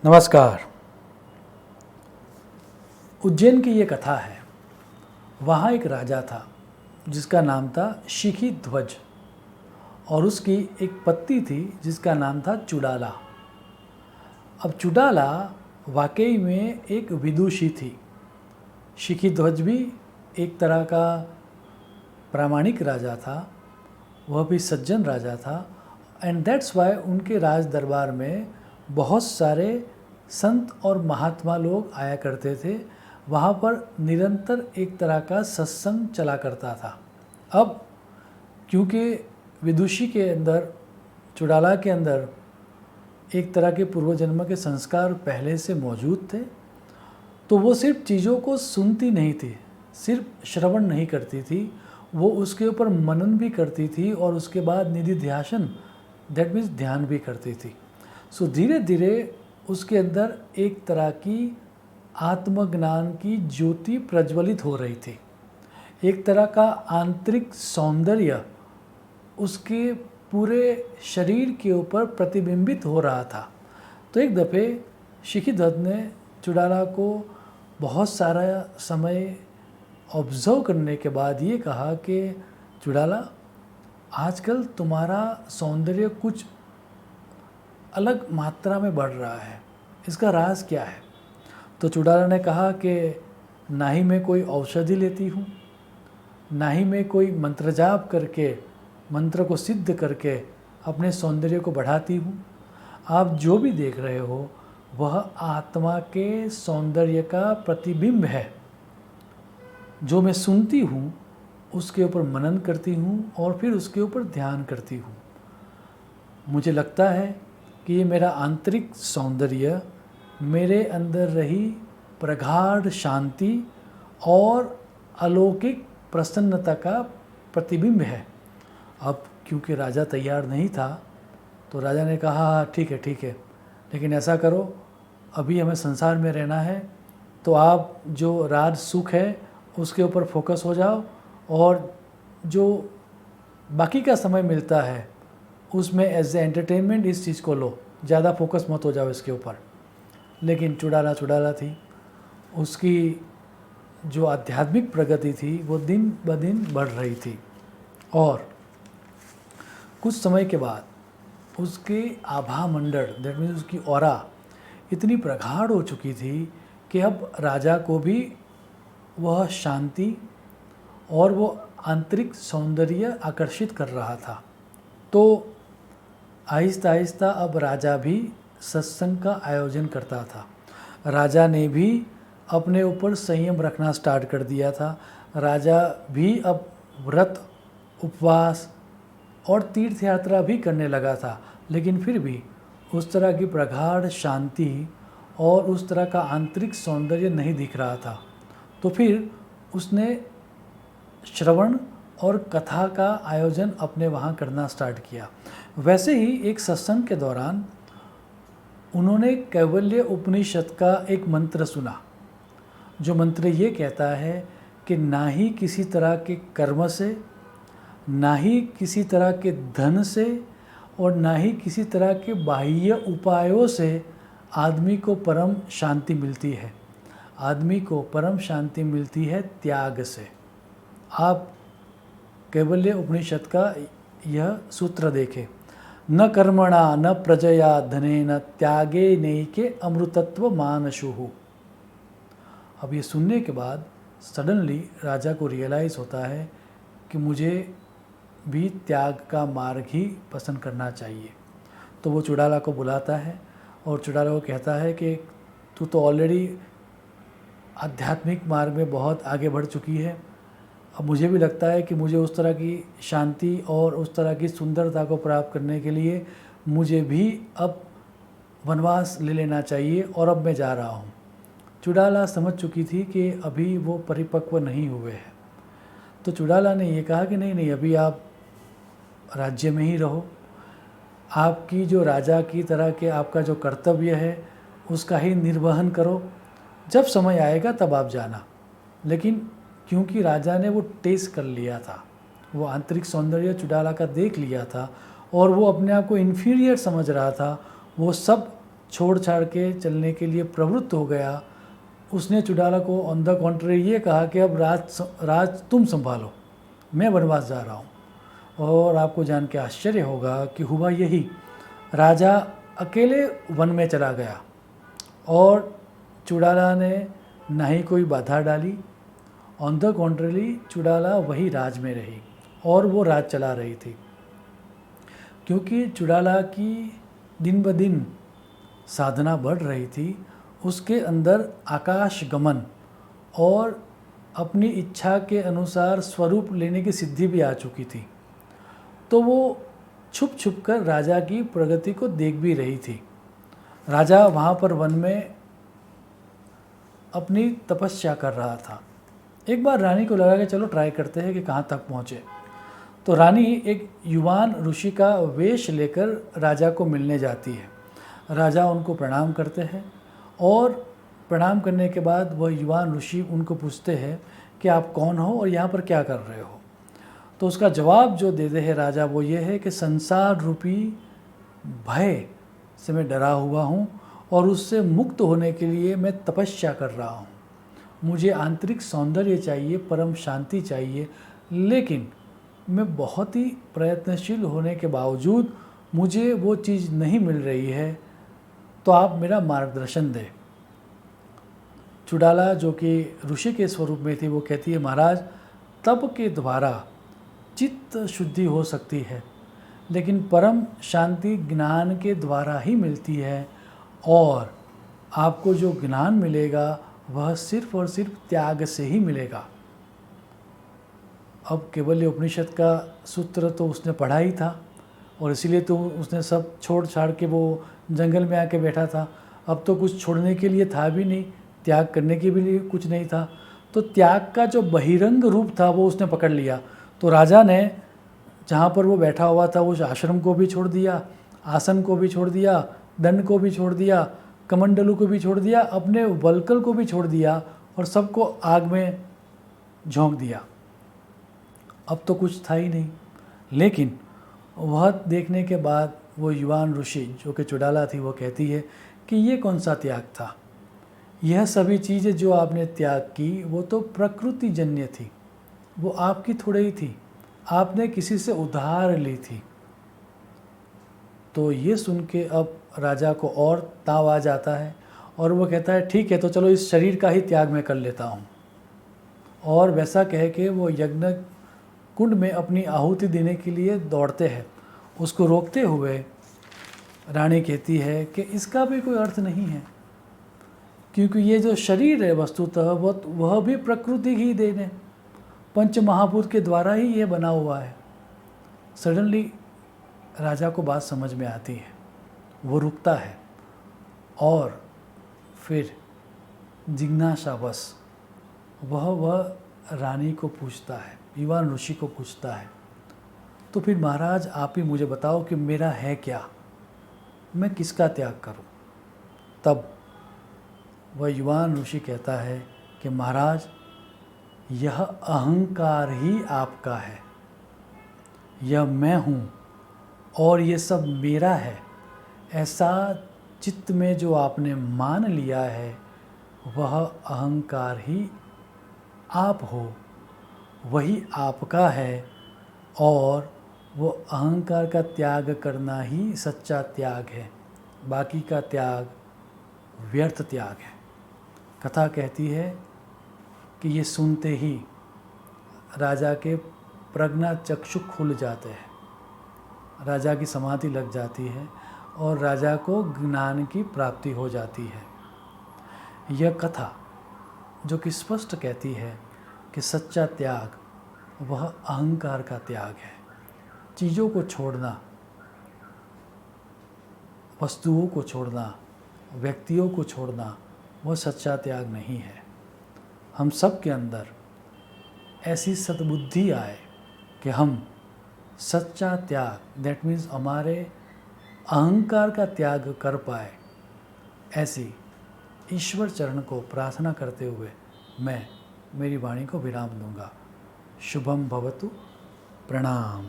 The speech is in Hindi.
नमस्कार। उज्जैन की ये कथा है। वहाँ एक राजा था जिसका नाम था शिखी ध्वज और उसकी एक पत्नी थी जिसका नाम था चुड़ाला। अब चुड़ाला वाकई में एक विदुषी थी। शिखी ध्वज भी एक तरह का प्रामाणिक राजा था, वह भी सज्जन राजा था एंड दैट्स वाई उनके राज दरबार में बहुत सारे संत और महात्मा लोग आया करते थे। वहाँ पर निरंतर एक तरह का सत्संग चला करता था। अब क्योंकि विदुषी के अंदर, चुड़ाला के अंदर एक तरह के पूर्व जन्म के संस्कार पहले से मौजूद थे, तो वो सिर्फ चीज़ों को सुनती नहीं थी, सिर्फ श्रवण नहीं करती थी, वो उसके ऊपर मनन भी करती थी और उसके बाद निधिध्यासन, दैट मीन्स ध्यान भी करती थी। सो धीरे धीरे उसके अंदर एक तरह की आत्मज्ञान की ज्योति प्रज्वलित हो रही थी। एक तरह का आंतरिक सौंदर्य उसके पूरे शरीर के ऊपर प्रतिबिंबित हो रहा था। तो एक दफ़े शिखी ध्वज ने चुड़ाला को बहुत सारा समय ऑब्जर्व करने के बाद ये कहा कि चुड़ाला, आजकल तुम्हारा सौंदर्य कुछ अलग मात्रा में बढ़ रहा है, इसका राज क्या है? तो चुड़ाला ने कहा कि ना ही मैं कोई औषधि लेती हूँ, ना ही मैं कोई मंत्र जाप करके, मंत्र को सिद्ध करके अपने सौंदर्य को बढ़ाती हूँ। आप जो भी देख रहे हो वह आत्मा के सौंदर्य का प्रतिबिंब है। जो मैं सुनती हूँ उसके ऊपर मनन करती हूँ और फिर उसके ऊपर ध्यान करती हूँ। मुझे लगता है कि ये मेरा आंतरिक सौंदर्य मेरे अंदर रही प्रगाढ़ शांति और अलौकिक प्रसन्नता का प्रतिबिंब है। अब क्योंकि राजा तैयार नहीं था तो राजा ने कहा ठीक है, लेकिन ऐसा करो, अभी हमें संसार में रहना है, तो आप जो राज सुख है उसके ऊपर फोकस हो जाओ और जो बाकी का समय मिलता है उसमें एज ए एंटरटेनमेंट इस चीज़ को लो, ज़्यादा फोकस मत हो जाओ इसके ऊपर। लेकिन चुड़ाला थी, उसकी जो आध्यात्मिक प्रगति थी वो दिन ब दिन बढ़ रही थी और कुछ समय के बाद उसके आभा मंडल, दैट मीन्स उसकी ऑरा इतनी प्रगाढ़ हो चुकी थी कि अब राजा को भी वह शांति और वो आंतरिक सौंदर्य आकर्षित कर रहा था। तो आहिस्ता आहिस्ता अब राजा भी सत्संग का आयोजन करता था। राजा ने भी अपने ऊपर संयम रखना स्टार्ट कर दिया था। राजा भी अब व्रत, उपवास और तीर्थ यात्रा भी करने लगा था, लेकिन फिर भी उस तरह की प्रगाढ़ शांति और उस तरह का आंतरिक सौंदर्य नहीं दिख रहा था। तो फिर उसने श्रवण और कथा का आयोजन अपने वहाँ करना स्टार्ट किया। वैसे ही एक सत्संग के दौरान उन्होंने कैवल्य उपनिषद का एक मंत्र सुना, जो मंत्र ये कहता है कि ना ही किसी तरह के कर्म से, ना ही किसी तरह के धन से और ना ही किसी तरह के बाह्य उपायों से आदमी को परम शांति मिलती है। आदमी को परम शांति मिलती है त्याग से। आप कैवल्य उपनिषद का यह सूत्र देखें, न कर्मणा न प्रजया धनेन त्यागे नैके अमृतत्व मानशुः। अब ये सुनने के बाद सडनली राजा को रियलाइज़ होता है कि मुझे भी त्याग का मार्ग ही पसंद करना चाहिए। तो वो चुड़ाला को बुलाता है और चुड़ाला को कहता है कि तू तो ऑलरेडी आध्यात्मिक मार्ग में बहुत आगे बढ़ चुकी है, अब मुझे भी लगता है कि मुझे उस तरह की शांति और उस तरह की सुंदरता को प्राप्त करने के लिए मुझे भी अब वनवास ले लेना चाहिए और अब मैं जा रहा हूँ। चुड़ाला समझ चुकी थी कि अभी वो परिपक्व नहीं हुए हैं। तो चुड़ाला ने ये कहा कि नहीं, अभी आप राज्य में ही रहो, आपकी जो राजा की तरह के आपका जो कर्तव्य है उसका ही निर्वहन करो, जब समय आएगा तब आप जाना। लेकिन क्योंकि राजा ने वो टेस्ट कर लिया था, वो आंतरिक सौंदर्य चुड़ाला का देख लिया था और वो अपने आप को इन्फीरियर समझ रहा था, वो सब छोड़ छाड़ के चलने के लिए प्रवृत्त हो गया, उसने चुड़ाला को ऑन द कॉन्ट्री ये कहा कि अब राज तुम संभालो, मैं वनवास जा रहा हूँ। और आपको जान के आश्चर्य होगा कि हुआ यही, राजा अकेले वन में चला गया और चुड़ाला ने ना ही कोई बाधा डाली। ऑन द कॉन्ट्ररी चुड़ाला वही राज में रही और वो राज चला रही थी, क्योंकि चुड़ाला की दिन ब दिन साधना बढ़ रही थी। उसके अंदर आकाश गमन और अपनी इच्छा के अनुसार स्वरूप लेने की सिद्धि भी आ चुकी थी। तो वो छुप छुप कर राजा की प्रगति को देख भी रही थी। राजा वहाँ पर वन में अपनी तपस्या कर रहा था। एक बार रानी को लगा कि चलो ट्राई करते हैं कि कहाँ तक पहुँचे। तो रानी एक युवान ऋषि का वेश लेकर राजा को मिलने जाती है। राजा उनको प्रणाम करते हैं और प्रणाम करने के बाद वह युवान ऋषि उनको पूछते हैं कि आप कौन हो और यहाँ पर क्या कर रहे हो। तो उसका जवाब जो देते हैं राजा वो ये है कि संसार रूपी भय से मैं डरा हुआ हूँ और उससे मुक्त होने के लिए मैं तपस्या कर रहा हूँ। मुझे आंतरिक सौंदर्य चाहिए, परम शांति चाहिए, लेकिन मैं बहुत ही प्रयत्नशील होने के बावजूद मुझे वो चीज़ नहीं मिल रही है, तो आप मेरा मार्गदर्शन दें। चुड़ाला जो कि ऋषि के स्वरूप में थी वो कहती है, महाराज तप के द्वारा चित्त शुद्धि हो सकती है, लेकिन परम शांति ज्ञान के द्वारा ही मिलती है और आपको जो ज्ञान मिलेगा वह सिर्फ और सिर्फ त्याग से ही मिलेगा। अब केवल उपनिषद का सूत्र तो उसने पढ़ा ही था और इसीलिए तो उसने सब छोड़ छाड़ के वो जंगल में आके बैठा था। अब तो कुछ छोड़ने के लिए था भी नहीं, त्याग करने के भी लिए कुछ नहीं था। तो त्याग का जो बहिरंग रूप था वो उसने पकड़ लिया। तो राजा ने जहाँ पर वो बैठा हुआ था उस आश्रम को भी छोड़ दिया, आसन को भी छोड़ दिया, दंड को भी छोड़ दिया, कमंडलू को भी छोड़ दिया, अपने वल्कल को भी छोड़ दिया और सबको आग में झोंक दिया। अब तो कुछ था ही नहीं। लेकिन वह देखने के बाद वो युवान ऋषि जो कि चुड़ाला थी वो कहती है कि ये कौन सा त्याग था, यह सभी चीज़ें जो आपने त्याग की वो तो प्रकृति जन्य थी, वो आपकी थोड़ी ही थी, आपने किसी से उधार ली थी। तो ये सुन के अब राजा को और ताव आ जाता है और वो कहता है ठीक है, तो चलो इस शरीर का ही त्याग मैं कर लेता हूँ। और वैसा कह के वो यज्ञ कुंड में अपनी आहुति देने के लिए दौड़ते हैं। उसको रोकते हुए रानी कहती है कि इसका भी कोई अर्थ नहीं है, क्योंकि ये जो शरीर है वस्तुतः वह भी प्रकृति ही देन है, पंच महाभूत के द्वारा ही ये बना हुआ है। सडनली राजा को बात समझ में आती है, वो रुकता है और फिर जिज्ञासावश वह रानी को पूछता है, युवान ऋषि को पूछता है, तो फिर महाराज आप ही मुझे बताओ कि मेरा है क्या, मैं किसका त्याग करूं। तब वह युवान ऋषि कहता है कि महाराज यह अहंकार ही आपका है, यह मैं हूँ और ये सब मेरा है, ऐसा चित्त में जो आपने मान लिया है वह अहंकार ही आप हो, वही आपका है और वो अहंकार का त्याग करना ही सच्चा त्याग है, बाकी का त्याग व्यर्थ त्याग है। कथा कहती है कि ये सुनते ही राजा के प्रज्ञा चक्षु खुल जाते हैं, राजा की समाधि लग जाती है और राजा को ज्ञान की प्राप्ति हो जाती है। यह कथा जो कि स्पष्ट कहती है कि सच्चा त्याग वह अहंकार का त्याग है। चीज़ों को छोड़ना, वस्तुओं को छोड़ना, व्यक्तियों को छोड़ना वह सच्चा त्याग नहीं है। हम सब के अंदर ऐसी सद्बुद्धि आए कि हम सच्चा त्याग, दैट मीन्स हमारे अहंकार का त्याग कर पाए, ऐसी ईश्वर चरण को प्रार्थना करते हुए मैं मेरी वाणी को विराम दूंगा। शुभम भवतु। प्रणाम।